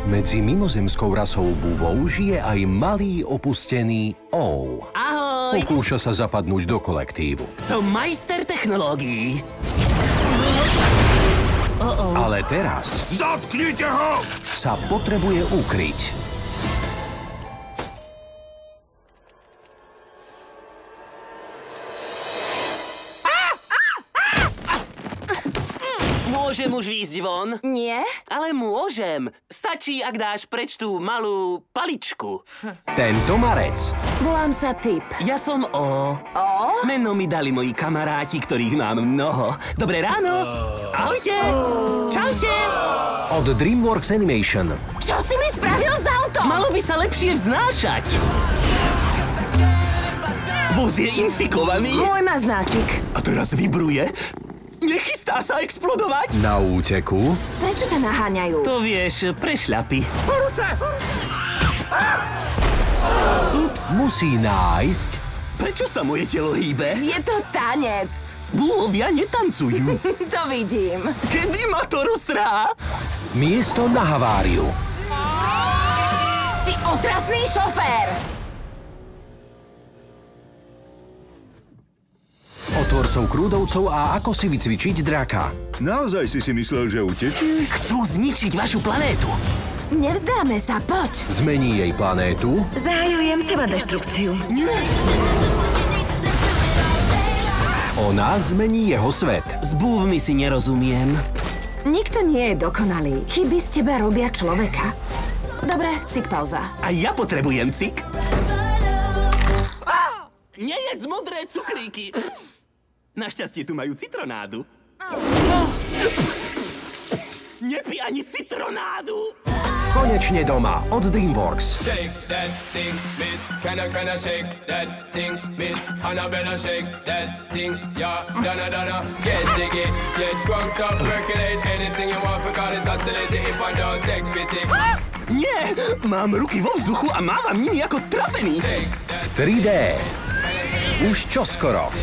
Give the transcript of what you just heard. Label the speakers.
Speaker 1: Medzi mimozemskou rasou búvou žije aj malý opustený Ow.
Speaker 2: Ahoj!
Speaker 1: Pokúša sa zapadnúť do kolektívu.
Speaker 2: Som majster technológií.
Speaker 1: Ale teraz
Speaker 3: Zatknite ho!
Speaker 1: sa potrebuje ukryť.
Speaker 2: Môžem už výjsť von?
Speaker 4: Nie?
Speaker 2: Ale môžem. Stačí, ak dáš preč tú malú paličku.
Speaker 1: Tento marec
Speaker 4: Volám sa Tip.
Speaker 2: Ja som O. Meno mi dali moji kamaráti, ktorých mám mnoho. Dobré ráno. Ahojte. Čaute.
Speaker 1: od DreamWorks Animation.
Speaker 4: Čo si mi spravil s autom?
Speaker 2: Malo by sa lepšie vznášať. Voz je infikovaný.
Speaker 4: Môj má znáčik.
Speaker 2: A teraz vibruje. Nechystá sa explodovať?
Speaker 1: Na úteku
Speaker 4: Prečo ťa naháňajú?
Speaker 2: To vieš, prešľapy.
Speaker 1: musí nájsť
Speaker 2: Prečo sa moje telo hýbe?
Speaker 4: Je to tanec.
Speaker 2: Búhovia netancujú.
Speaker 4: To vidím.
Speaker 2: Kedy ma to roztrhá?
Speaker 1: miesto na haváriu.
Speaker 4: Si otrasný šofér.
Speaker 1: Od tvorcov Krúdovcov a ako si vycvičiť draka.
Speaker 3: Naozaj si myslel, že utečí?
Speaker 2: Chcú zničiť vašu planétu.
Speaker 4: Nevzdáme sa, poď.
Speaker 1: Zmení jej planétu
Speaker 5: Zahajujem sebadeštrukciu.
Speaker 1: ona zmení jeho svet.
Speaker 2: S búvmi si nerozumiem.
Speaker 4: Nikto nie je dokonalý. Chyby z teba robia človeka. Dobre, cik pauza.
Speaker 2: A ja potrebujem cik. Nejedz modré cukríky. Našťastie tu majú citronádu. Nepí ani citronádu.
Speaker 1: Konečne doma od DreamWorks.
Speaker 6: Shake that thing, miss. Can I shake that thing, miss? Annabella, shake that thing, yeah. Donna, get jiggy, get drunk up, percolate anything you want, forgot it, oscillate if I don't take pity.
Speaker 2: Nie, mám ruky vo vzduchu a mávam nimi ako trafený.
Speaker 1: V 3D. Už čoskoro.